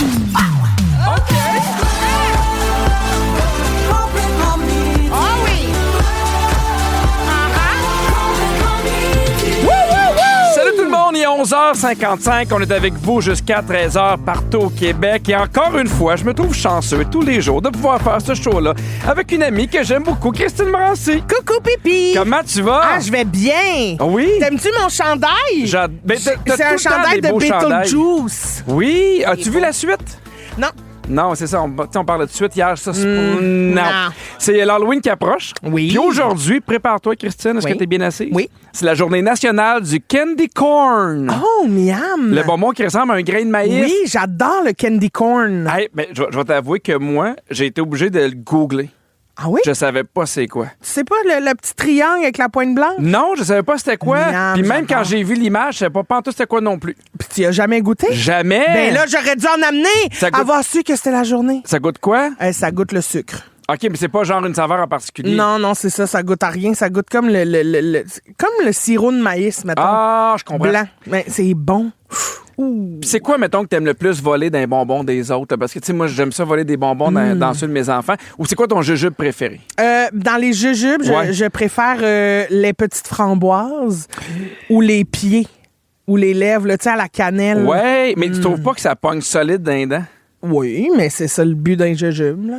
OK. Salut tout le monde, il est 11h55. On est avec vous jusqu'à 13h partout au Québec. Et encore une fois, je me trouve chanceux tous les jours de pouvoir faire ce show-là avec une amie que j'aime beaucoup, Christine Morancy. Coucou, Pipi! Comment tu vas? Ah, je vais bien! Oui? T'aimes-tu mon chandail? Ben, t'as C'est tout un le temps chandail des de beaux chandails. Beetlejuice. Oui? As-tu vu la suite? Non. Non, c'est ça. On parlait de suite hier. Ça, c'est non. non. C'est l'Halloween qui approche. Oui. Puis aujourd'hui, prépare-toi, Christine. Est-ce Oui. que t'es bien assise? Oui. C'est la journée nationale du candy corn. Oh, miam! Le bonbon qui ressemble à un grain de maïs. Oui, j'adore le candy corn. Hey, ben, je vais t'avouer que moi, j'ai été obligé de le googler. Ah oui? Je savais pas c'est quoi. Tu sais pas le petit triangle avec la pointe blanche? Non, je savais pas c'était quoi. Miam, Puis même j'adore. quand j'ai vu l'image, je savais pas pantoute c'était quoi non plus. Puis tu y as jamais goûté? Jamais. Ben là, j'aurais dû en amener. Ça goûte- Avoir su que c'était la journée. Ça goûte quoi? Ça goûte le sucre. OK, mais c'est pas genre une saveur en particulier. Non, c'est ça. Ça goûte à rien. Ça goûte comme comme le sirop de maïs, mettons. Ah, je comprends. Blanc. Mais c'est bon. Ouh. Puis c'est quoi, mettons, que t'aimes le plus voler d'un bonbon des autres? Parce que, tu sais, moi, j'aime ça voler des bonbons dans ceux de mes enfants. Ou c'est quoi ton jujube préféré? Dans les jujubes, Ouais. je préfère les petites framboises ou les pieds ou les lèvres, là, tu sais, à la cannelle. Ouais, mais tu trouves pas que ça pogne solide d'un dent? Oui, mais c'est ça le but d'un jujube, là.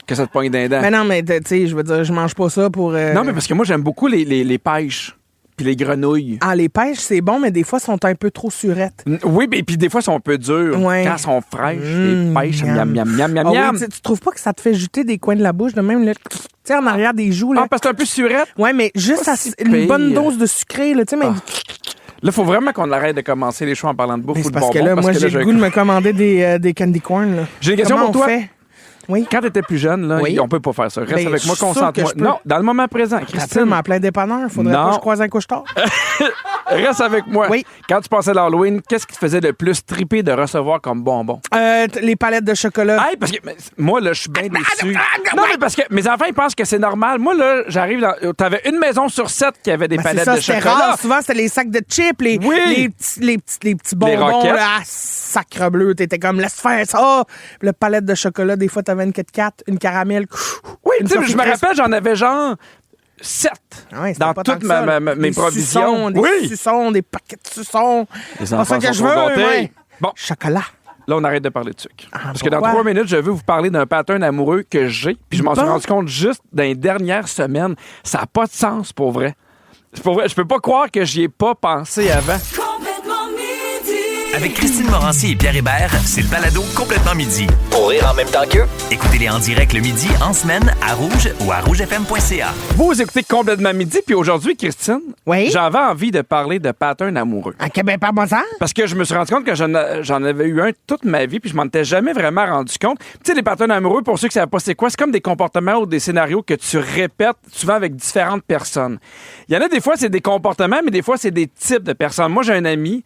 Que ça te pogne d'un dent? Mais non, mais tu sais, je veux dire, je mange pas ça pour... Non, mais parce que moi, j'aime beaucoup les pêches. Puis les grenouilles. Ah, les pêches, c'est bon, mais des fois, sont un peu trop surettes. Oui, mais puis des fois, elles sont un peu dures. Ouais. Quand elles sont fraîches, les pêches, miam, miam, miam, miam, Ah miam. oui, tu trouves pas que ça te fait jeter des coins de la bouche de même, là, tu sais, en arrière des joues, là? Ah, parce que c'est un peu surette? Ouais, mais juste Pas si une pire. bonne dose de sucré, là, tu sais, mais... Là, il faut vraiment qu'on arrête de commencer les shows en parlant de bouffe Mais ou c'est de parce bonbons. que là, moi, j'ai j'ai le goût de me commander des candy corn, là. J'ai une question Comment pour on toi. fait? Oui. Quand t'étais plus jeune, là, Oui. on peut pas faire ça. Reste Ben, avec moi, je suis sûr concentre-moi. que je peux. Non, dans le moment présent, Christine, Christine, m'en plein dépanneur, faudrait Non. pas que je croise un couche-tard. reste avec moi. Oui. Quand tu passais l'Halloween, qu'est-ce qui te faisait le plus triper de recevoir comme bonbon? Les palettes de chocolat. Hey, parce que moi, là, je suis bien déçu. Non, mais parce que mes enfants, ils pensent que c'est normal. Moi, là, j'arrive dans. T'avais une maison sur 7 qui avait des Ben, c'est palettes ça, de c'était chocolat. rare. Souvent, c'était les sacs de chips, les petits bonbons. roquettes. Là, ah, sacre bleu. T'étais comme, laisse faire ça. Le palette de chocolat, des fois, t'avais une Kit Kat, une caramel. Oui, une tu sais, je me Sophie rappelle, j'en avais genre 7 Ah ouais, c'était dans pas tant toutes que ça, là. mes Des provisions. suçons, des Oui! suçons, des paquets de suçons. Les C'est pas enfants ça que je sont veux, gâtés. ouais. Bon, Chocolat. là, on arrête de parler de sucre. Parce que dans pourquoi? 3 minutes, je veux vous parler d'un pattern amoureux que j'ai. Puis je m'en suis Bon. rendu compte juste dans les dernières semaines. Ça n'a pas de sens, pour vrai. C'est pour vrai. Je peux pas croire que j'y ai pas pensé avant. Avec Christine Morancy et Pierre Hébert, c'est le balado Complètement Midi. Pour rire en même temps qu'eux. Écoutez-les en direct le midi, en semaine, à Rouge ou à rougefm.ca. Vous écoutez Complètement Midi, puis aujourd'hui, Christine, Oui? j'avais envie de parler de pattern amoureux. À Québec, par bon sens? Parce que je me suis rendu compte que j'en avais eu un toute ma vie, puis je m'en étais jamais vraiment rendu compte. Tu sais, les patterns amoureux, pour ceux qui ne savent pas c'est quoi, c'est comme des comportements ou des scénarios que tu répètes souvent avec différentes personnes. Il y en a des fois, c'est des comportements, mais des fois, c'est des types de personnes. Moi, j'ai un ami,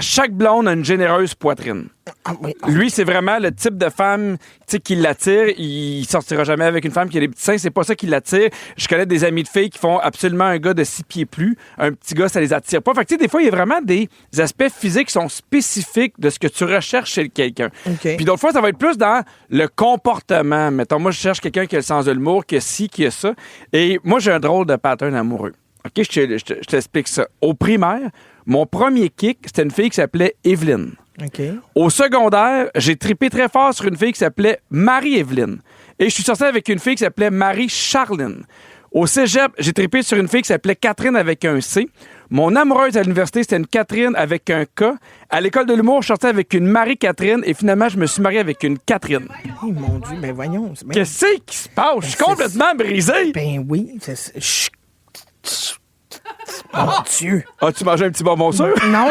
chaque blonde a une généreuse poitrine. Ah, oui. Lui, c'est vraiment le type de femme qui l'attire. Il sortira jamais avec une femme qui a des petits seins. C'est pas ça qui l'attire. Je connais des amis de filles qui font absolument un gars de 6 pieds plus. Un petit gars, ça les attire pas. Fait que, tu sais, des fois, il y a vraiment des aspects physiques qui sont spécifiques de ce que tu recherches chez quelqu'un. OK. Puis d'autres fois, ça va être plus dans le comportement. Mettons, moi, je cherche quelqu'un qui a le sens de l'humour, qui a ci, qui a ça. Et moi, j'ai un drôle de pattern amoureux. OK, je t'explique ça. Au primaire, mon premier kick, c'était une fille qui s'appelait Evelyne. OK. Au secondaire, j'ai trippé très fort sur une fille qui s'appelait Marie-Evelyne. Et je suis sorti avec une fille qui s'appelait Marie-Charline. Au cégep, j'ai trippé sur une fille qui s'appelait Catherine avec un C. Mon amoureuse à l'université, c'était une Catherine avec un K. À l'école de l'humour, je sortais avec une Marie-Catherine. Et finalement, je me suis marié avec une Catherine. Oh, mon Dieu, ben voyons. c'est bien- Qu'est-ce qui se passe? Je suis c'est- complètement brisé. Ben oui. Mon Dieu. As-tu mangé un petit bonbon sûr? Non.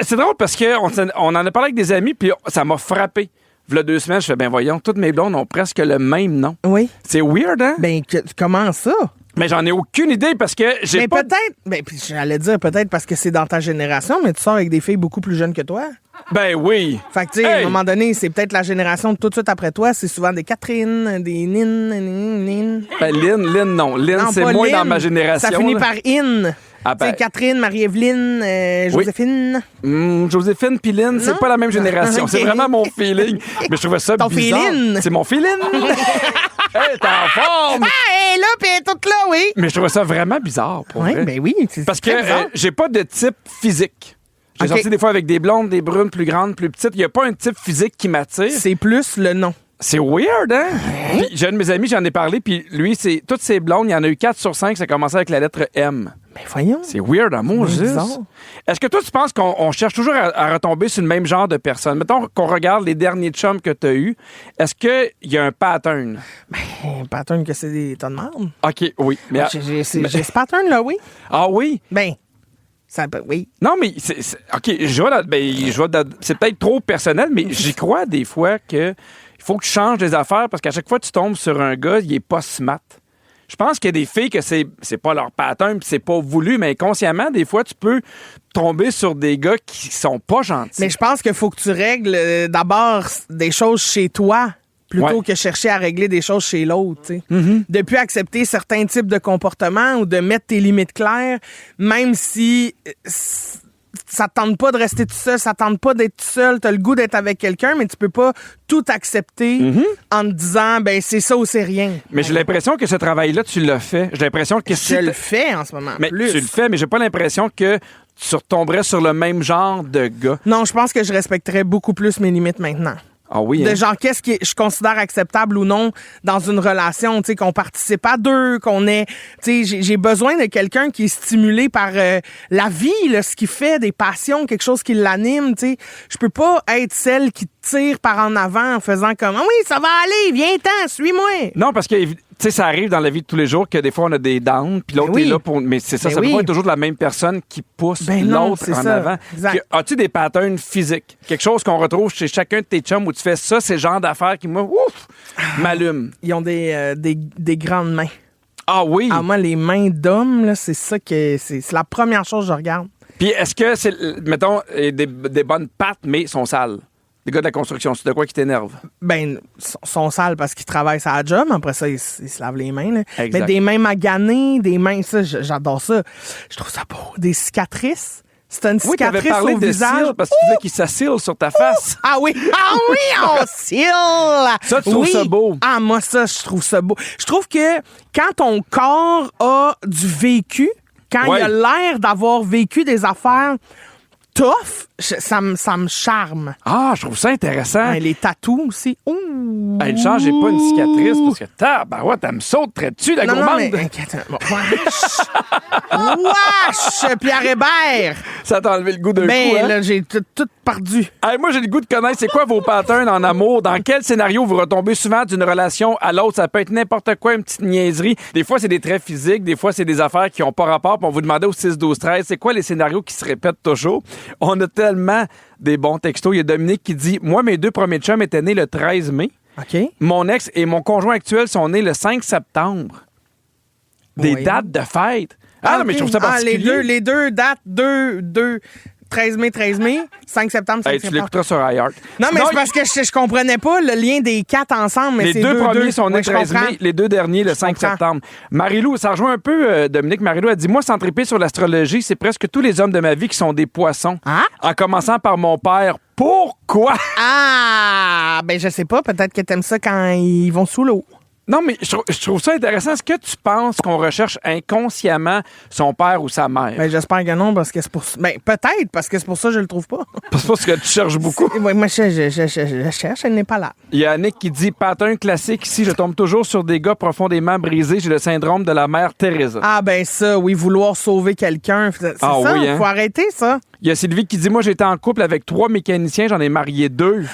C'est drôle parce qu'on en a parlé avec des amis, puis ça m'a frappé. V'là 2 semaines, je fais, ben voyons, toutes mes blondes ont presque le même nom. Oui. C'est weird, hein? Ben, comment ça? Mais j'en ai aucune idée parce que j'ai Mais pas... peut-être, ben, puis j'allais dire peut-être parce que c'est dans ta génération, mais tu sors avec des filles beaucoup plus jeunes que toi. Ben oui. Fait que, tu sais, à Hey! un moment donné, c'est peut-être la génération tout de suite après toi, c'est souvent des Catherine, des Nin. Ben Lynn, non. Lynn, Non, c'est pas moins Lynn. dans ma génération. Ça finit là. par In. Ah ben- C'est Catherine, Marie-Evelyne, Joséphine. Joséphine Piline, c'est Non? pas la même génération. Ok. C'est vraiment mon feeling. Mais je trouvais ça Ton bizarre. feeling. C'est mon feeling. Hey, t'es en forme. Ah, elle est là, puis elle est toute là, oui. Mais je trouvais ça vraiment bizarre, pour Oui, vrai. ben oui. C'est Parce que très bizarre. j'ai pas de type physique. J'ai Ok. sorti des fois avec des blondes, des brunes, plus grandes, plus petites. Il n'y a pas un type physique qui m'attire. C'est plus le nom. C'est weird, hein? Puis j'ai un de mes amis, j'en ai parlé, puis lui, c'est toutes ses blondes, il y en a eu 4 sur 5, ça commençait avec la lettre M. Ben voyons. C'est weird, à mon juste. bizarre. Est-ce que toi, tu penses qu'on cherche toujours à retomber sur le même genre de personne? Mettons qu'on regarde les derniers chums que tu as eus. Est-ce qu'il y a un pattern? Un pattern que c'est des tonnes de merde. OK, oui. Mais, J'ai ce pattern-là, oui. ah oui? Ben, oui. Non, mais OK, c'est peut-être trop personnel, mais j'y crois des fois que il faut que tu changes des affaires parce qu'à chaque fois que tu tombes sur un gars, il est pas smart. Je pense qu'il y a des filles que c'est pas leur pattern puis c'est pas voulu, mais inconsciemment, des fois, tu peux tomber sur des gars qui sont pas gentils. Mais je pense qu'il faut que tu règles d'abord des choses chez toi plutôt Ouais. que chercher à régler des choses chez l'autre. Tu sais. Depuis accepter certains types de comportements ou de mettre tes limites claires, même si ça te tente pas de rester tout seul, ça te tente pas d'être tout seul, t'as le goût d'être avec quelqu'un, mais tu peux pas tout accepter en te disant, ben c'est ça ou c'est rien. Mais j'ai l'impression que ce travail-là, tu l'as fait. J'ai l'impression que si Je le fais en ce moment. mais plus. tu le fais, mais j'ai pas l'impression que tu retomberais sur le même genre de gars. Non, je pense que je respecterais beaucoup plus mes limites maintenant. Ah oui, De hein? genre, qu'est-ce que je considère acceptable ou non dans une relation, tu sais, qu'on participe à deux, qu'on est, tu sais, j'ai besoin de quelqu'un qui est stimulé par la vie, là, ce qu'il fait, des passions, quelque chose qui l'anime, tu sais. Je peux pas être celle qui tire par en avant en faisant comme, ah oui, ça va aller, viens-t'en, suis-moi. Non, parce que tu sais, ça arrive dans la vie de tous les jours que des fois on a des downs, puis l'autre Ben oui. est là pour. Mais c'est ça, Ben ça peut oui. pas être toujours la même personne qui pousse Ben non, l'autre c'est en ça. avant. Exact. Puis, as-tu des patterns physiques? Quelque chose qu'on retrouve chez chacun de tes chums où tu fais ça, c'est le genre d'affaires qui, moi, ouf, m'allument. Ils ont des grandes mains. Ah oui? Ah, moi, les mains d'hommes, là, c'est ça que c'est la première chose que je regarde. Puis est-ce que c'est, mettons, des bonnes pattes, mais sont sales? Les gars de la construction, c'est de quoi qui t'énerve? Ben, sont sales parce qu'ils travaillent sur la job. Après ça, ils se lavent les mains. Là. Exact. Mais des mains maganées, des mains, ça, j'adore ça. Je trouve ça beau. Des cicatrices. C'est une Oui, t'avais cicatrice parlé au de visage. cils parce que tu voulais qu'il s'assile sur ta face. Ah oui, on cille. Ça, tu trouves ça beau? Ah, moi, ça, je trouve ça beau. Je trouve que quand ton corps a du vécu, quand Ouais. il a l'air d'avoir vécu des affaires tough, ça me charme. Ah, je trouve ça intéressant. Ah, les tatous aussi. Ouh. Hey, une chance, j'ai pas une cicatrice parce que tabarouette, elle me saute très dessus, la Non, gourmande. mais inquiète. Bon, wesh! Pierre Hébert! Ça t'a enlevé le goût d'un coup, hein? Là, j'ai tout perdu. Hey, moi, j'ai le goût de connaître c'est quoi vos patterns en amour. Dans quel scénario vous retombez souvent d'une relation à l'autre? Ça peut être n'importe quoi, une petite niaiserie. Des fois, c'est des traits physiques. Des fois, c'est des affaires qui n'ont pas rapport. Puis on vous demandait au 6-12-13, c'est quoi les scénarios qui se répètent toujours? On a tellement des bons textos. Il y a Dominique qui dit, moi, mes 2 premiers chums étaient nés le 13 mai. OK. Mon ex et mon conjoint actuel sont nés le 5 septembre. Des Oui. dates de fête. Ah, non, mais je trouve ça particulier. les deux dates, 13 mai, 5 septembre, 5 Hey, tu septembre. l'écouteras sur iHeart. Non, mais Sinon, c'est parce que je comprenais pas le lien des 4 ensemble. Mais les c'est 2 premiers deux. sont nés Ouais, le je 13 comprends. mai, les 2 derniers le 5 comprends. septembre. Marie-Lou, ça rejoint un peu Dominique. Marie-Lou a dit, moi, sans triper sur l'astrologie, c'est presque tous les hommes de ma vie qui sont des poissons. Ah? En commençant par mon père. Pourquoi? Ah! Ben, je sais pas. Peut-être que t'aimes ça quand ils vont sous l'eau. Non, mais je trouve ça intéressant. Est-ce que tu penses qu'on recherche inconsciemment son père ou sa mère? Ben, j'espère que non, parce que c'est pour ça. Ben, peut-être, parce que c'est pour ça que je le trouve pas. C'est parce que tu cherches beaucoup. Ouais, moi, je cherche, elle n'est pas là. Il y a Annick qui dit, pattern classique ici, je tombe toujours sur des gars profondément brisés. J'ai le syndrome de la mère Teresa. Ah, ben ça, oui, vouloir sauver quelqu'un. C'est Ah ça, oui, hein? faut arrêter ça. Il y a Sylvie qui dit, moi, j'étais en couple avec 3 mécaniciens, j'en ai marié 2.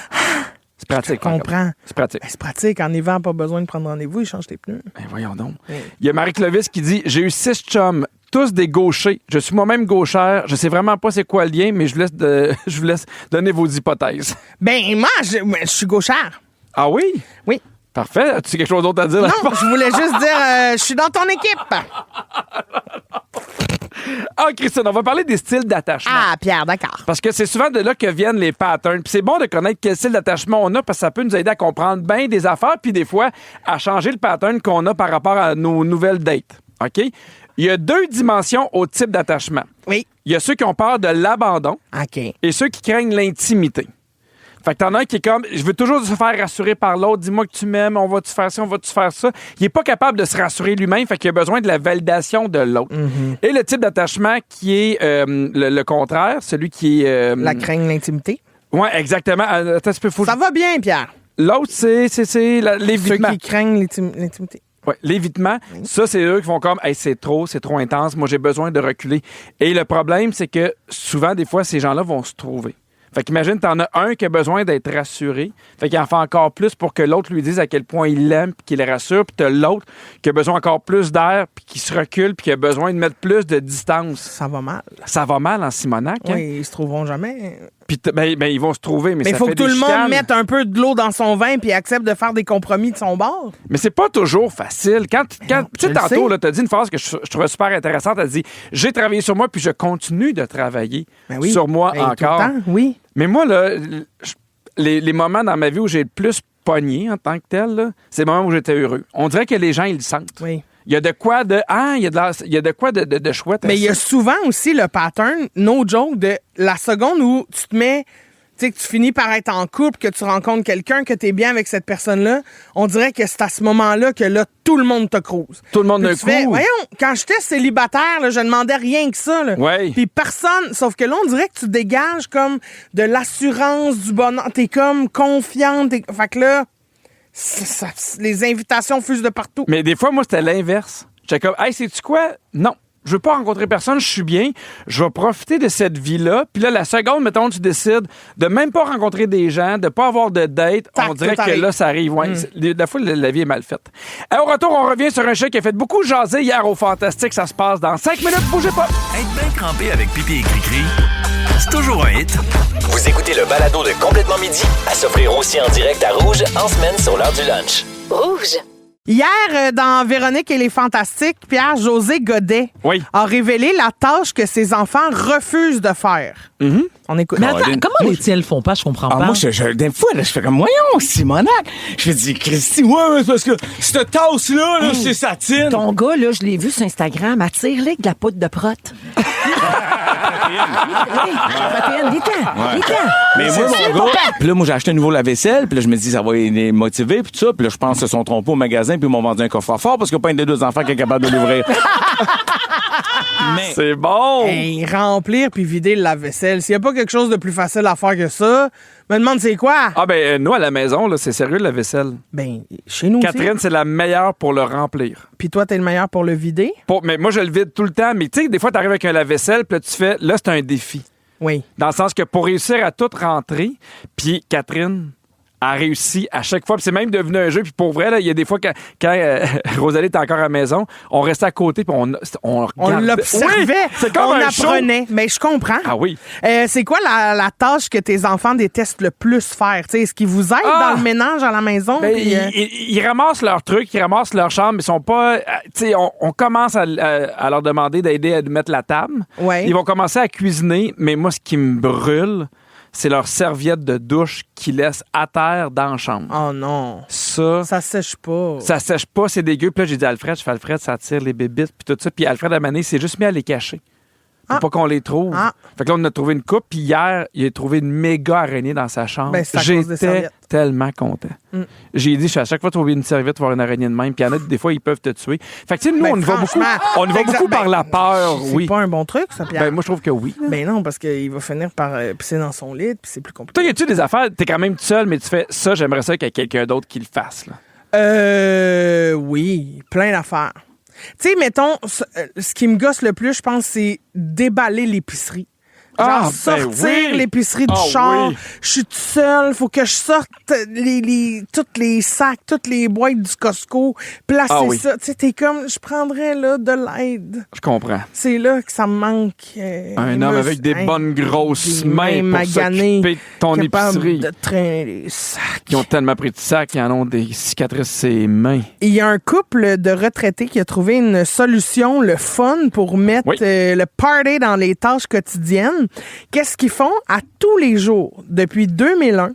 C'est pratique. Je comprends. C'est pratique. Ben, c'est pratique. En hiver, pas besoin de prendre rendez-vous, ils changent tes pneus. Ben, voyons donc. Oui. Il y a Marie Clovis qui dit, j'ai eu 6 chums, tous des gauchers. Je suis moi-même gauchère. Je sais vraiment pas c'est quoi le lien, mais je vous laisse donner vos hypothèses. Ben, moi, je suis gauchère. Ah oui? Oui. Parfait. As-tu quelque chose d'autre à dire? Non, je voulais juste dire, je suis dans ton équipe. Ah, Christine, on va parler des styles d'attachement. Ah, Pierre, d'accord. Parce que c'est souvent de là que viennent les patterns. Puis c'est bon de connaître quel style d'attachement on a parce que ça peut nous aider à comprendre bien des affaires puis des fois à changer le pattern qu'on a par rapport à nos nouvelles dates. OK? Il y a 2 dimensions au type d'attachement. Oui. Il y a ceux qui ont peur de l'abandon OK. et ceux qui craignent l'intimité. Fait que t'en as un qui est comme, je veux toujours se faire rassurer par l'autre, dis-moi que tu m'aimes, on va-tu faire ça, on va-tu faire ça. Il est pas capable de se rassurer lui-même, fait qu'il a besoin de la validation de l'autre. Et le type d'attachement qui est le contraire, celui qui est... La crainte, l'intimité. Ouais, exactement. Attends, Ça va bien, Pierre. L'autre, c'est Ceux l'évitement. qui craignent l'intimité. Ouais, l'évitement, ça, c'est eux qui font comme, hey, c'est trop intense, moi, j'ai besoin de reculer. Et le problème, c'est que souvent, des fois, ces gens-là vont se trouver. Fait qu'imagine, t'en as un qui a besoin d'être rassuré. Fait qu'il en fait encore plus pour que l'autre lui dise à quel point il l'aime puis qu'il le rassure. Puis t'as l'autre qui a besoin encore plus d'air puis qui se recule puis qui a besoin de mettre plus de distance. Ça va mal. Ça va mal en Simonac. Hein? Oui, ils se trouveront jamais. Puis ben, ils vont se trouver, mais Mais il ça faut fait que tout des le monde chicanes. mette un peu de l'eau dans son vin puis accepte de faire des compromis de son bord. Mais c'est pas toujours facile. Quand tu sais, je le tantôt, sais. tu as dit une phrase que je trouvais super intéressante. Tu as dit, j'ai travaillé sur moi puis je continue de travailler Ben oui. sur moi Ben, tout le encore. temps, oui. Mais moi, là, les moments dans ma vie où j'ai le plus pogné en tant que tel, là, c'est les moments où j'étais heureux. On dirait que les gens, ils le sentent. Oui. Il y a de quoi de... Ah, il y a de quoi de chouette. à Mais il y a ça. souvent aussi le pattern, no joke, de la seconde où tu te mets, tu sais, que tu finis par être en couple, que tu rencontres quelqu'un, que tu es bien avec cette personne-là, on dirait que c'est à ce moment-là que là, tout le monde te crouse. Tout le monde Puis d'un tu fais, coup. voyons, quand j'étais célibataire, là, je demandais rien que ça. Là. Ouais. Puis personne, sauf que là, on dirait que tu dégages comme de l'assurance, du bonheur. T'es comme confiante. Fait que là, les invitations fusent de partout. Mais des fois, moi, c'était l'inverse. J'étais comme, hey, sais-tu quoi? Non. Je veux pas rencontrer personne, je suis bien. Je vais profiter de cette vie-là. Puis là, la seconde, mettons, tu décides de même pas rencontrer des gens, de pas avoir de date, Tac, on dirait tout que arrive. là, ça arrive. Ouais. La fois, la vie est mal faite. Au retour, on revient sur un chèque qui a fait beaucoup jaser hier au Fantastique. Ça se passe dans 5 minutes. Bougez pas. Être bien crampé avec Pipi et Cricri, c'est toujours un hit. Vous écoutez le balado de Complètement Midi à s'offrir aussi en direct à Rouge en semaine sur l'heure du lunch. Rouge. Hier, dans Véronique et les Fantastiques, Pierre-José Godet Oui. a révélé la tâche que ses enfants refusent de faire. On écoute. Mais attends, comment les tiens le font pas? Je comprends pas. Moi, des fois, là, je fais comme, voyons, Simonac. Je me dis, Christy, ouais, c'est parce que cette tasse-là, là, c'est satine. Ton gars, là, je l'ai vu sur Instagram, attire-les avec de la poudre de prot. Protéine, dis-t'en. Mais moi, mon gars, puis là, moi, j'ai acheté un nouveau lave-vaisselle, puis là, je me dis, ça va les motiver, puis tout ça. Puis là, je pense qu'ils se sont trompés au magasin, puis ils m'ont vendu un coffre-fort parce qu'il n'y a pas un des deux enfants qui est capable de l'ouvrir. Mais C'est bon. Hey, remplir puis vider le lave-vaisselle. S'il n'y a pas quelque chose de plus facile à faire que ça, me demande c'est quoi? Ah, ben, nous, à la maison, là, c'est sérieux, la vaisselle. Ben, chez nous Catherine, c'est la meilleure pour le remplir. Puis toi, t'es le meilleur pour le vider? Mais moi, je le vide tout le temps. Mais tu sais, des fois, tu arrives avec un lave-vaisselle, puis là, tu fais, là, c'est un défi. Oui. Dans le sens que pour réussir à tout rentrer, puis Catherine a réussi à chaque fois. Puis c'est même devenu un jeu. Puis pour vrai, là, il y a des fois, quand Rosalie était encore à la maison, on restait à côté, puis on regardait. l'observait. Oui, c'est comme on un show. apprenait. Mais je comprends. Ah oui. C'est quoi la tâche que tes enfants détestent le plus faire? T'sais, est-ce qu'ils vous aident Ah! dans le ménage à la maison? Ben, Puis, ils ramassent leurs trucs, ils ramassent leur chambre, mais ils sont pas. Tu sais, on commence à leur demander d'aider à mettre la table. Ouais. Ils vont commencer à cuisiner, mais moi, ce qui me brûle, c'est leur serviette de douche qu'ils laissent à terre dans la chambre. Oh non. Ça sèche pas. ça sèche pas, c'est dégueu. Puis là, j'ai dit à Alfred, je fais Alfred, ça attire les bébites, puis tout ça. Puis Alfred, à Mané, s'est juste mis à les cacher. Pour pas qu'on les trouve. Ah. Fait que là, on a trouvé une coupe, puis hier, il a trouvé une méga araignée dans sa chambre. Ben, c'est à cause des J'étais serviettes. tellement content. J'ai dit, à chaque fois que tu trouves une serviette, voir une araignée de même, puis il y en a des fois, ils peuvent te tuer. Fait que, tu sais, nous, Ben, on y va beaucoup, franchement, par la peur, C'est oui. pas un bon truc, ça, Pierre. Ben, moi, je trouve que oui. Ben non, parce qu'il va finir par pisser dans son lit, puis c'est plus compliqué. Toi, y a-tu des affaires, t'es quand même tout seul, mais tu fais ça, j'aimerais ça qu'il y ait quelqu'un d'autre qui le fasse, là. Oui, plein d'affaires. Tu sais, mettons, ce qui me gosse le plus, je pense, c'est déballer l'épicerie. Genre Ah, ben sortir oui. l'épicerie du Ah, char. oui. Je suis tout seul, faut que je sorte tous les sacs, toutes les boîtes du Costco, placer Ah, oui. ça. Tu sais, t'es comme, je prendrais là de l'aide. Je comprends. C'est là que ça me manque. Un homme avec des bonnes grosses mains pour s'occuper de ton capable épicerie. de traîner les sacs. Qui ont tellement pris de sac, ils en ont des cicatrices sur les mains. Il y a un couple de retraités qui a trouvé une solution, le fun, pour mettre Oui. le party dans les tâches quotidiennes. Qu'est-ce qu'ils font? À tous les jours, depuis 2001,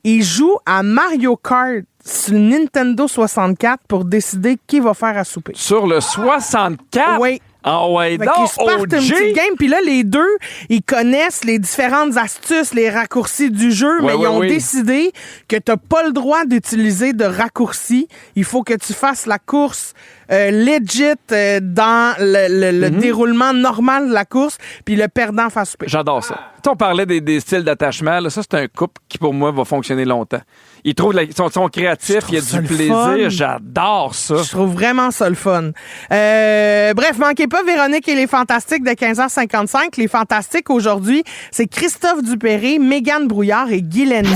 ils jouent à Mario Kart sur le Nintendo 64 pour décider qui va faire à souper. Sur le 64? Oui. Ah ouais, Fait donc, qu'ils se partent une petite OG. game, puis là, les deux, ils connaissent les différentes astuces, les raccourcis du jeu, mais ils ont décidé que t'as pas le droit d'utiliser de raccourcis. Il faut que tu fasses la course legit dans le déroulement normal de la course, puis le perdant fasse souper. J'adore ça. Tu sais, on parlait des styles d'attachement. Là, ça, c'est un couple qui, pour moi, va fonctionner longtemps. Ils trouvent ils sont créatifs, il y a ça du le plaisir. fun. J'adore ça. Je trouve vraiment ça le fun. Bref, manquez pas Véronique et les Fantastiques de 15h55. Les Fantastiques aujourd'hui, c'est Christophe Dupéré, Mégane Brouillard et Guy Lenguet.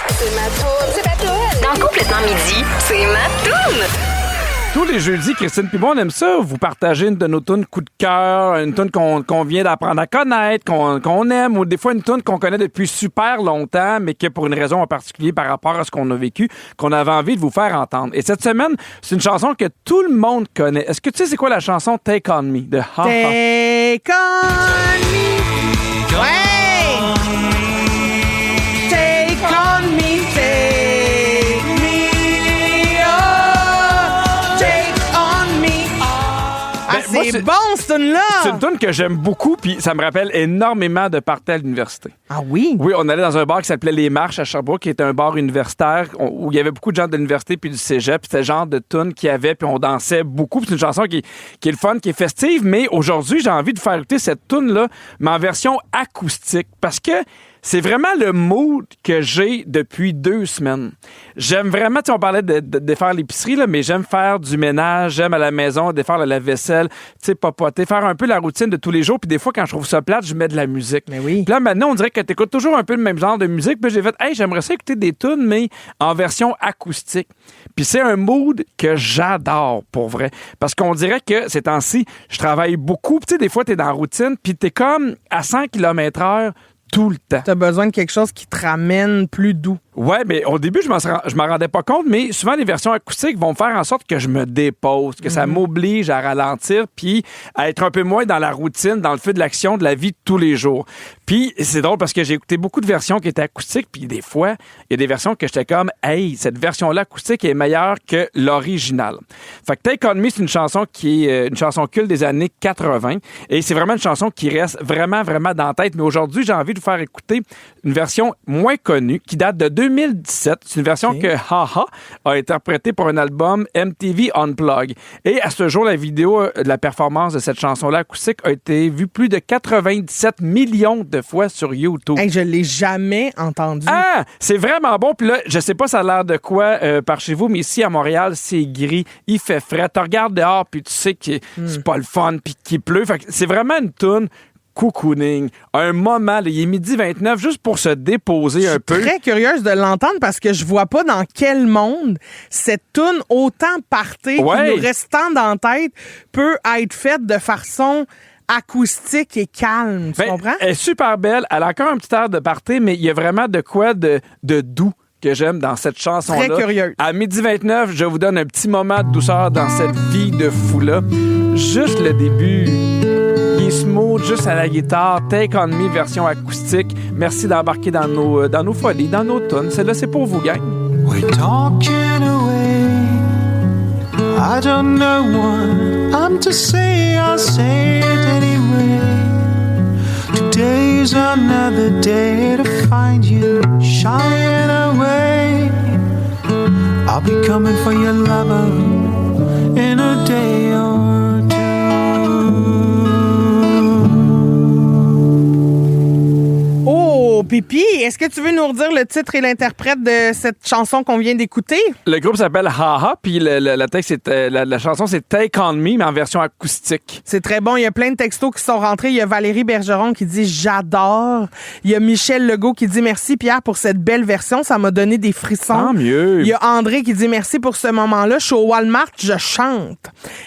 C'est ma toune, c'est ma toune. Dans Complètement Midi, c'est ma toune. Tous les jeudis, Christine puis moi, on aime ça. Vous partagez une de nos tunes coup de cœur, une tune qu'on vient d'apprendre à connaître, qu'on aime, ou des fois une tune qu'on connaît depuis super longtemps, mais que pour une raison en particulier par rapport à ce qu'on a vécu, qu'on avait envie de vous faire entendre. Et cette semaine, c'est une chanson que tout le monde connaît. Est-ce que tu sais c'est quoi la chanson Take On Me de Ha Ha? Take on me. Ouais! Take on me, take me, oh, take on me. Ah, moi, c'est bon, ce tune-là! C'est une tune que j'aime beaucoup, puis ça me rappelle énormément de parties à l'université. Ah oui? Oui, on allait dans un bar qui s'appelait Les Marches à Sherbrooke, qui était un bar universitaire où il y avait beaucoup de gens de l'université puis du cégep. Puis c'était le genre de tune qu'il y avait, puis on dansait beaucoup. Puis c'est une chanson qui est le fun, qui est festive. Mais aujourd'hui, j'ai envie de faire écouter cette tune-là, mais en version acoustique. Parce que c'est vraiment le mood que j'ai depuis 2 semaines. J'aime vraiment, tu sais, on parlait de faire l'épicerie, là, mais j'aime faire du ménage, j'aime à la maison défaire la vaisselle, tu sais, papoter, faire un peu la routine de tous les jours. Puis des fois, quand je trouve ça plate, je mets de la musique. Mais oui. Puis là, maintenant, on dirait que t'écoutes toujours un peu le même genre de musique. Puis j'ai fait, hey, j'aimerais ça écouter des tunes, mais en version acoustique. Puis c'est un mood que j'adore, pour vrai. Parce qu'on dirait que ces temps-ci, je travaille beaucoup. Tu sais, des fois, t'es dans la routine, puis t'es comme à 100 km/h tout le temps. T'as besoin de quelque chose qui te ramène plus doux. Ouais, mais au début, je m'en rendais pas compte, mais souvent, les versions acoustiques vont faire en sorte que je me dépose, que ça m'oblige à ralentir, puis à être un peu moins dans la routine, dans le feu de l'action de la vie de tous les jours. Puis, c'est drôle parce que j'ai écouté beaucoup de versions qui étaient acoustiques, puis des fois, il y a des versions que j'étais comme, hey, cette version-là acoustique est meilleure que l'original. Fait que Take On Me, c'est une chanson qui est une chanson culte des années 80, et c'est vraiment une chanson qui reste vraiment, vraiment dans la tête. Mais aujourd'hui, j'ai envie de vous faire écouter une version moins connue, qui date de 2017. C'est une version que Ha Ha a interprétée pour un album MTV Unplugged. Et à ce jour, la vidéo de la performance de cette chanson-là acoustique a été vue plus de 97 millions de fois sur YouTube. Hey, je l'ai jamais entendu. Ah! C'est vraiment bon. Puis là, je sais pas ça a l'air de quoi par chez vous, mais ici à Montréal, c'est gris, il fait frais. Tu regardes dehors, puis tu sais que c'est pas le fun, puis qu'il pleut. Fait que c'est vraiment une toune cocooning. Un moment, là, il est 12h29, juste pour se déposer un peu. Je suis très curieuse de l'entendre parce que je vois pas dans quel monde cette toune autant partée qui nous restant dans la tête peut être faite de façon acoustique et calme. Tu comprends? Elle est super belle. Elle a encore un petit air de party, mais il y a vraiment de quoi de doux que j'aime dans cette chanson-là. Très curieuse. À 12h29, je vous donne un petit moment de douceur dans cette vie de fou-là. Juste le début. Il est smooth, juste à la guitare. Take On Me, version acoustique. Merci d'embarquer dans nos folies, dans nos tunes. Celle-là, c'est pour vous, gang. We're talking away. I don't know what I'm to say. I'll say it anyway. Today's another day to find you shying away. I'll be coming for your lover in a day or two. Oh, Pipi, est-ce que tu veux nous redire le titre et l'interprète de cette chanson qu'on vient d'écouter? Le groupe s'appelle Ha Ha, puis le texte, la chanson, c'est Take On Me, mais en version acoustique. C'est très bon. Il y a plein de textos qui sont rentrés. Il y a Valérie Bergeron qui dit « J'adore ». Il y a Michel Legault qui dit « Merci, Pierre, pour cette belle version. Ça m'a donné des frissons. » Tant mieux. Il y a André qui dit « Merci pour ce moment-là. Je suis au Walmart, je chante. »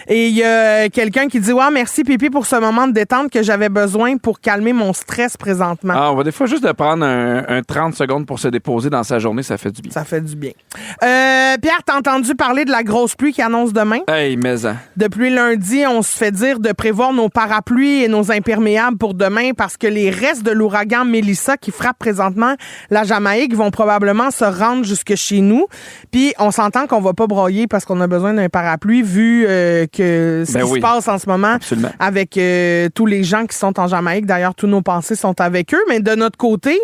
Et il y a quelqu'un qui dit « Ouais, merci, Pipi, pour ce moment de détente que j'avais besoin pour calmer mon stress présentement. » Ah, on va des fois juste de prendre prendre un 30 secondes pour se déposer dans sa journée, ça fait du bien. Ça fait du bien. Pierre, t'as entendu parler de la grosse pluie qui annonce demain? Hey, mais Depuis lundi, on se fait dire de prévoir nos parapluies et nos imperméables pour demain parce que les restes de l'ouragan Melissa qui frappe présentement la Jamaïque vont probablement se rendre jusque chez nous. Puis on s'entend qu'on va pas broyer parce qu'on a besoin d'un parapluie vu que ce qui se passe en ce moment Absolument. avec tous les gens qui sont en Jamaïque. D'ailleurs, tous nos pensées sont avec eux. Mais de notre côté,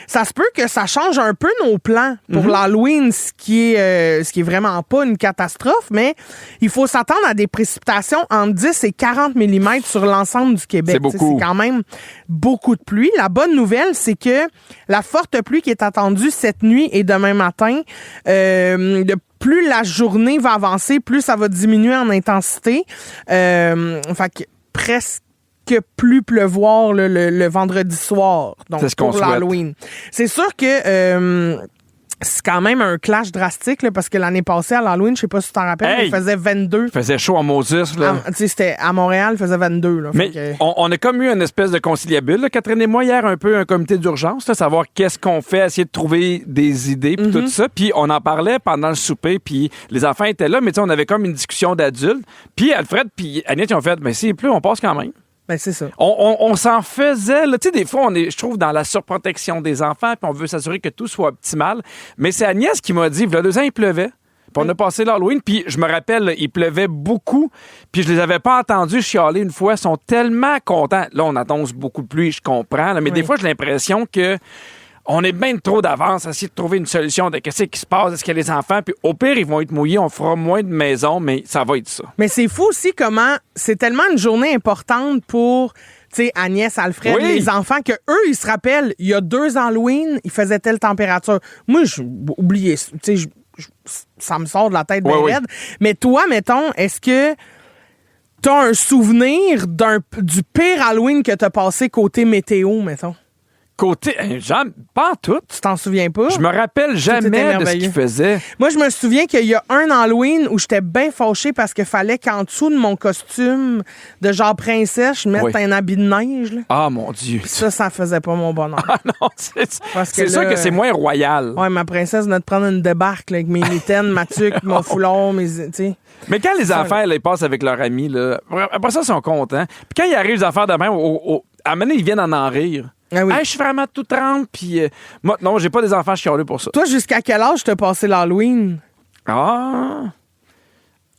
ça se peut que ça change un peu nos plans pour l'Halloween, ce qui est vraiment pas une catastrophe, mais il faut s'attendre à des précipitations entre 10 et 40 mm sur l'ensemble du Québec. C'est beaucoup. C'est quand même beaucoup de pluie. La bonne nouvelle, c'est que la forte pluie qui est attendue cette nuit et demain matin, plus la journée va avancer, plus ça va diminuer en intensité. Fait que presque plus pleuvoir le vendredi soir, donc c'est ce qu'on pour souhaite. l'Halloween. C'est sûr que c'est quand même un clash drastique là, parce que l'année passée à l'Halloween, je sais pas si tu t'en rappelles, Hey! il faisait 22. il faisait chaud en Moses, là. Tu sais, c'était à Montréal, il faisait 22. Là, Mais on a comme eu une espèce de conciliabule, là, Catherine et moi, hier, un peu un comité d'urgence, là, savoir qu'est-ce qu'on fait, essayer de trouver des idées, puis tout ça. Puis on en parlait pendant le souper, puis les enfants étaient là, mais tu sais, on avait comme une discussion d'adultes. Puis Alfred puis Agnès, ils ont fait, mais s'il pleut, on passe quand même. Ben, c'est ça. On s'en faisait, là. Tu sais, des fois, on est, je trouve, dans la surprotection des enfants, puis on veut s'assurer que tout soit optimal. Mais c'est Agnès qui m'a dit, il y a 2 ans, il pleuvait. Puis on a passé l'Halloween, puis je me rappelle, là, il pleuvait beaucoup, puis je les avais pas entendus chialer une fois. Ils sont tellement contents. Là, on annonce beaucoup de pluie, je comprends, là, mais des fois, j'ai l'impression que on est bien trop d'avance à essayer de trouver une solution de qu'est-ce qui se passe, est-ce qu'il y a les enfants, puis au pire, ils vont être mouillés, on fera moins de maisons, mais ça va être ça. Mais c'est fou aussi comment c'est tellement une journée importante pour, tu sais, Agnès, Alfred, Oui. les enfants, que eux, ils se rappellent, il y a 2 Halloween, il faisait telle température. Moi, j'ai oublié, tu sais, ça me sort de la tête bien Oui, oui. raide. Mais toi, mettons, est-ce que t'as un souvenir du pire Halloween que t'as passé côté météo, mettons? Côté, genre, pas en tout. Tu t'en souviens pas? Je me rappelle jamais de ce merveilleux. qu'il faisait. Moi, je me souviens qu'il y a un Halloween où j'étais bien fâchée parce qu'il fallait qu'en dessous de mon costume de genre princesse, je mette Oui. un habit de neige. Là. Ah, mon Dieu. Ça faisait pas mon bonheur. Ah non, c'est Parce que c'est sûr là, que c'est moins royal. Ouais, ma princesse venait de prendre une débarque là, avec mes mitaines, ma tuque, mon foulard, mes... Tu sais. Mais quand les enfants, là, ils passent avec leurs amis, là, après ça, ils sont contents. Puis quand il arrive des affaires de même, à un moment donné, ils viennent en rire. Ah oui. Hey, je suis vraiment tout trempe, puis moi, non, j'ai pas des enfants chialeux pour ça. Toi, jusqu'à quel âge t'as passé l'Halloween? Ah!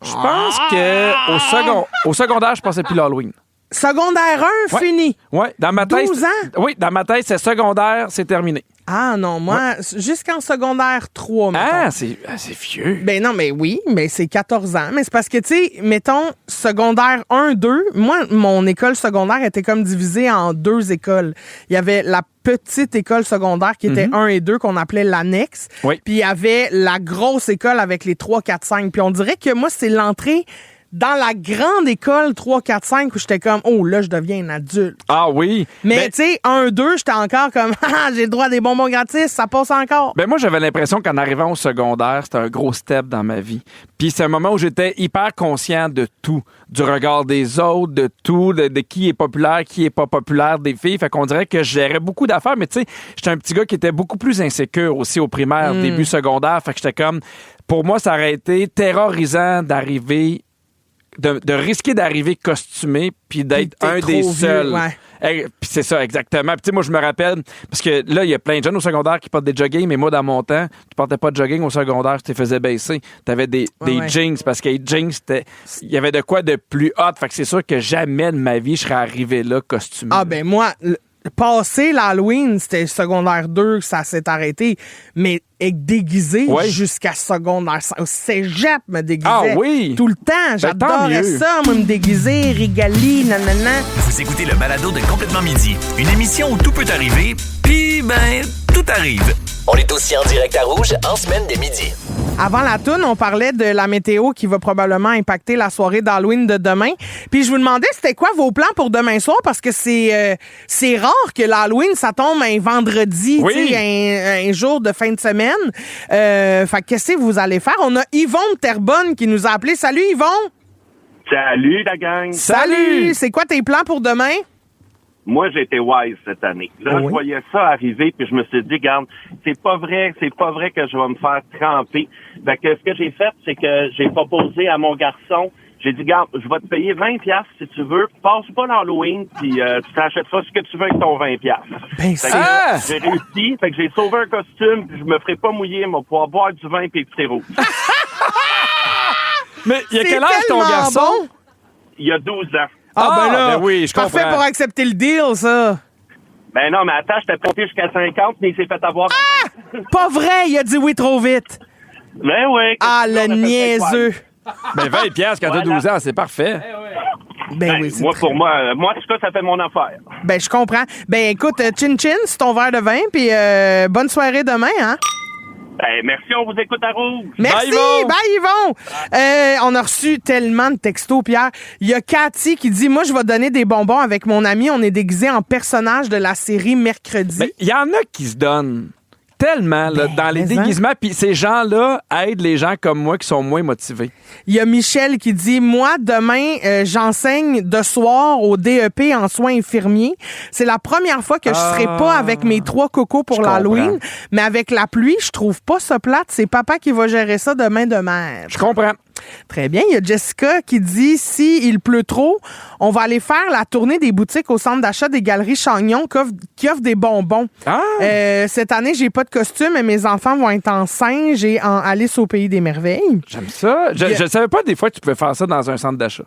Je pense que au secondaire, je passais plus l'Halloween. Secondaire 1, Ouais. fini. Ouais, dans ma tête. 12 ans? Oui, dans ma tête, c'est secondaire, c'est terminé. Ah non, moi, jusqu'en secondaire 3, mettons. Ah, c'est vieux. Ben non, mais oui, mais c'est 14 ans. Mais c'est parce que, tu sais, mettons, secondaire 1, 2, moi, mon école secondaire était comme divisée en 2 écoles. Il y avait la petite école secondaire qui était 1 et 2, qu'on appelait l'annexe. Oui. Puis il y avait la grosse école avec les 3, 4, 5. Puis on dirait que moi, c'est l'entrée dans la grande école 3, 4, 5 où j'étais comme, oh là, je deviens un adulte. Ah oui. Mais tu sais, 1, 2, j'étais encore comme, ah, j'ai le droit à des bonbons gratis, ça passe encore. Ben moi, j'avais l'impression qu'en arrivant au secondaire, c'était un gros step dans ma vie. Puis c'est un moment où j'étais hyper conscient de tout. Du regard des autres, de tout, de qui est populaire, qui est pas populaire des filles. Fait qu'on dirait que je gérais beaucoup d'affaires. Mais tu sais, j'étais un petit gars qui était beaucoup plus insécure aussi au primaire, début secondaire. Fait que j'étais comme... Pour moi, ça aurait été terrorisant d'arriver... De risquer d'arriver costumé puis d'être Puis un t'es des trop vieux, seuls. ouais. Puis c'est ça, exactement. Puis tu sais, moi, je me rappelle, parce que là, il y a plein de jeunes au secondaire qui portent des jogging, mais moi, dans mon temps, tu portais pas de jogging au secondaire, tu te faisais baisser. T'avais des ouais. jeans, parce que les jeans, il y avait de quoi de plus hot. Fait que c'est sûr que jamais de ma vie, je serais arrivé là costumé. Ah ben moi, passé l'Halloween, c'était secondaire 2 que ça s'est arrêté, mais être déguisé Ouais. jusqu'à secondaire 5. Au cégep, me déguisait. Ah oui? Tout le temps. tant J'adorais mieux. ça, moi, me déguiser, régaler, nanana. Vous écoutez le balado de Complètement Midi, une émission où tout peut arriver, puis ben, tout arrive. On est aussi en direct à Rouge en semaine dès midi. Avant la toune, on parlait de la météo qui va probablement impacter la soirée d'Halloween de demain. Puis je vous demandais, c'était quoi vos plans pour demain soir? Parce que c'est rare que l'Halloween, ça tombe un vendredi, Oui. tu sais, un jour de fin de semaine. Fait que qu'est-ce que vous allez faire? On a Yvon de Terrebonne qui nous a appelé. Salut Yvon! Salut la gang! Salut! C'est quoi tes plans pour demain? Moi, j'ai été wise cette année. Là, je voyais ça arriver, puis je me suis dit, regarde, c'est pas vrai que je vais me faire tremper. Fait que ce que j'ai fait, c'est que j'ai proposé à mon garçon, j'ai dit, regarde, je vais te payer 20$ si tu veux, passe pas l'Halloween, puis tu t'achèteras ce que tu veux avec ton 20$. Ben, j'ai réussi, fait que j'ai sauvé un costume, puis je me ferai pas mouiller, mais pouvoir boire du vin puis écouter rouge. Mais il y a quel âge ton garçon? Bon. Il y a 12 ans. Ben là, ben oui, je comprends. parfait pour accepter le deal, ça. Ben non, mais attends, j'étais porté jusqu'à 50, mais il s'est fait avoir. Pas vrai, il a dit oui trop vite. Ben oui. Ah, le niaiseux. Ben 20$ quand t'as 12 ans, c'est parfait. Ben oui, c'est moi, très... pour moi, en tout cas, ça fait mon affaire. Ben, je comprends. Ben, écoute, chin-chin, c'est ton verre de vin, puis bonne soirée demain, hein? Ben, merci, on vous écoute à Rouge. Merci, bye Yvon. On a reçu tellement de textos, Pierre. Il y a Cathy qui dit, moi, je vais donner des bonbons avec mon ami. On est déguisé en personnage de la série Mercredi. Ben, il y en a qui se donnent tellement là, dans les mais déguisements, puis ces gens-là aident les gens comme moi qui sont moins motivés. Il y a Michel qui dit, moi, demain, j'enseigne de soir au DEP en soins infirmiers. C'est la première fois que je serai pas avec mes 3 cocos pour l'Halloween, mais avec la pluie, je trouve pas ça plate. C'est papa qui va gérer ça demain de mer. Je comprends. Très bien. Il y a Jessica qui dit, si il pleut trop, on va aller faire la tournée des boutiques au centre d'achat des Galeries Chagnon qui offrent des bonbons. Cette année, j'ai pas de costume, mais mes enfants vont être en singe et en Alice au Pays des Merveilles. J'aime ça. Je savais pas des fois que tu pouvais faire ça dans un centre d'achat.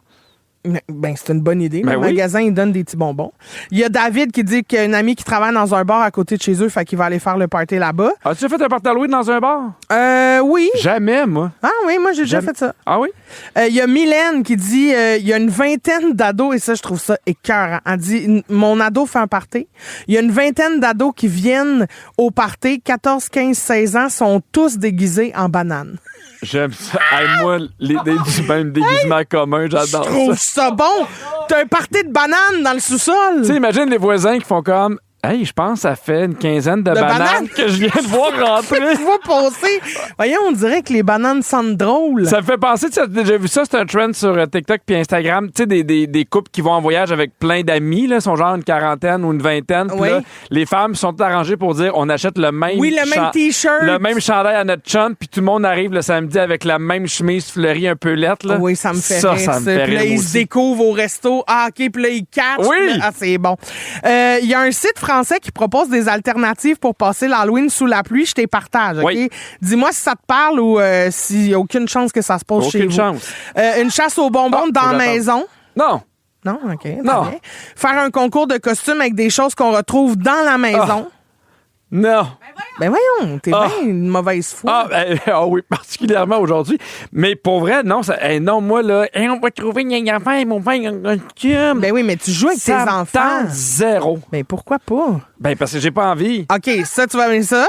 Ben, c'est une bonne idée. Ben Le oui. magasin, il donne des petits bonbons. Il y a David qui dit qu'il y a une amie qui travaille dans un bar à côté de chez eux, fait qu'il va aller faire le party là-bas. As-tu fait un party Halloween dans un bar? Oui. Jamais, moi. Ah oui, moi, j'ai déjà fait ça. Ah oui? Il y a Mylène qui dit, il y a une vingtaine d'ados, et ça, je trouve ça écœurant. Elle dit, mon ado fait un party. Il y a une vingtaine d'ados qui viennent au party, 14, 15, 16 ans, sont tous déguisés en bananes. J'aime ça. Hey, moi, même déguisements communs, j'adore ça. Je trouve ça bon. T'as un party de bananes dans le sous-sol. Tu sais, imagine les voisins qui font comme... Hey, je pense que ça fait une quinzaine de bananes que je viens de voir rentrer. Tu vois passer. Voyons, on dirait que les bananes sentent drôle. Ça me fait penser, tu as déjà vu ça, c'est un trend sur TikTok puis Instagram, tu sais, des couples qui vont en voyage avec plein d'amis, là, sont genre une quarantaine ou une vingtaine. Puis là, les femmes sont arrangées pour dire, on achète le même... Oui, le même T-shirt. Le même chandail à notre chum, puis tout le monde arrive le samedi avec la même chemise fleurie un peu lettre, là. Oui, ça me fait rire. Ça me fait Puis là, rire ils aussi. se découvrent au resto. Ah, OK, puis là, ils catchent. Oui! Puis là, c'est bon. Il y a un site français qui propose des alternatives pour passer l'Halloween sous la pluie. Je t'ai partage, OK? Oui. Dis-moi si ça te parle ou s'il n'y a aucune chance que ça se passe chez vous. Aucune chance. Une chasse aux bonbons dans la maison. Non. Non, OK. très Non. bien. Faire un concours de costumes avec des choses qu'on retrouve dans la maison. Non. Ben voyons, t'es bien une mauvaise foi. Oui, particulièrement aujourd'hui. Mais pour vrai, non, non, moi, là, on va trouver une affaire, mon père, un costume. Ben oui, mais tu joues avec tes Ça me enfants. tente zéro. Ben pourquoi pas? Ben, parce que j'ai pas envie. OK, ça, tu vas aimer ça?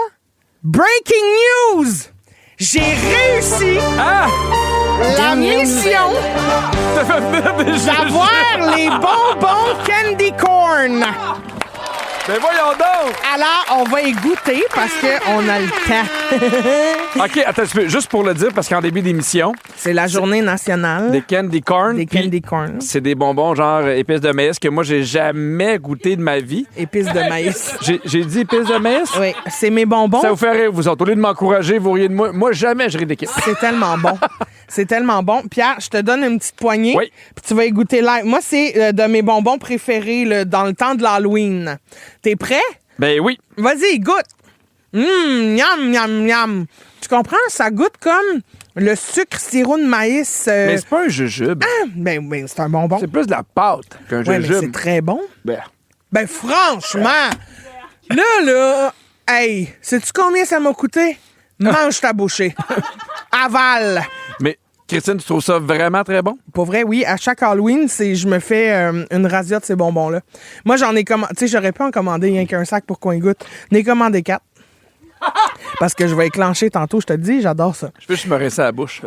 Breaking news! J'ai réussi la mission d'avoir les bonbons Candy Corn. Ben voyons donc! Alors, on va y goûter parce qu'on a le temps. OK, attends un peu, juste pour le dire, parce qu'en début d'émission... C'est la journée nationale des Candy Corn. des puis Candy Corn. C'est des bonbons genre épices de maïs que moi, j'ai jamais goûté de ma vie. Épices de maïs. J'ai dit épices de maïs? Oui, c'est mes bonbons. Ça vous fait rire, vous autres. Au lieu de m'encourager, vous riez de moi. Moi, jamais je ris d'équipe. C'est tellement bon. C'est tellement bon. Pierre, je te donne une petite poignée. Oui. Puis tu vas y goûter live. Moi, c'est de mes bonbons préférés là, dans le temps de l'Halloween. T'es prêt? Ben oui. Vas-y, goûte. Miam, miam, miam. Tu comprends? Ça goûte comme le sucre sirop de maïs. Mais c'est pas un jujube. Ben, c'est un bonbon. C'est plus de la pâte qu'un Ouais, mais jujube. c'est très bon. Ben, Franchement, là, hey, sais-tu combien ça m'a coûté? Mange ta bouchée. Avale. mais Christine, tu trouves ça vraiment très bon? Pour vrai, oui. À chaque Halloween, je me fais une razzia de ces bonbons-là. Moi, j'en ai commandé. Tu sais, j'aurais pu en commander rien qu'un sac pour qu'on y goûte. J'en ai commandé 4. Parce que je vais éclencher tantôt, je te dis, j'adore ça. Je peux juste me rincer la bouche.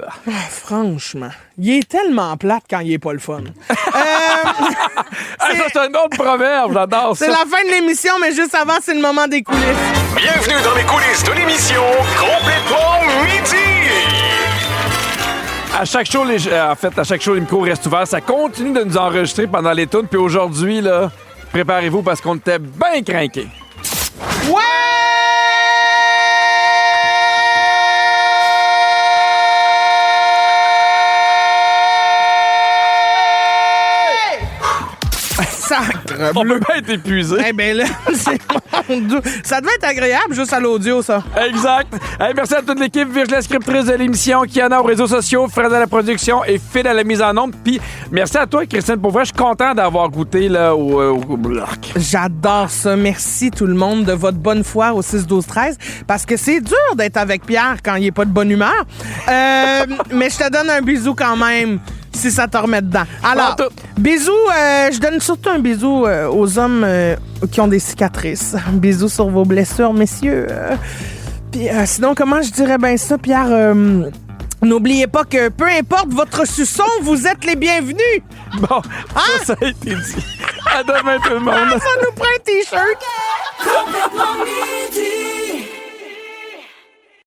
Franchement, il est tellement plate quand il est pas le fun. Ça, c'est un autre proverbe, j'adore ça. C'est la fin de l'émission, mais juste avant, c'est le moment des coulisses. Bienvenue dans les coulisses de l'émission Complètement Midi. À chaque show, à chaque show, les micros restent ouverts. Ça continue de nous enregistrer pendant les tunes. Puis aujourd'hui, là, préparez-vous parce qu'on était bien craqués. Ouais! Sacre On bleu. peut pas être épuisé. Eh ben là, ça devait être agréable juste à l'audio, ça. Exact. Hey, merci à toute l'équipe. Virge, la scriptrice de l'émission, Kiana aux réseaux sociaux, Fred à la production et Phil à la mise en onde. Puis merci à toi, Christine. Pour vrai, je suis content d'avoir goûté là, au bloc. J'adore ça. Merci tout le monde de votre bonne foi au 6-12-13 parce que c'est dur d'être avec Pierre quand il est pas de bonne humeur. Mais je te donne un bisou quand même si ça te remet dedans. Alors, bisous, je donne surtout un bisou aux hommes qui ont des cicatrices. Bisous sur vos blessures, messieurs. Puis sinon, comment je dirais bien ça, Pierre? N'oubliez pas que peu importe votre suçon, vous êtes les bienvenus. Bon, ça a été dit. À demain tout le monde. Ça nous prend un T-shirt. Complètement midi.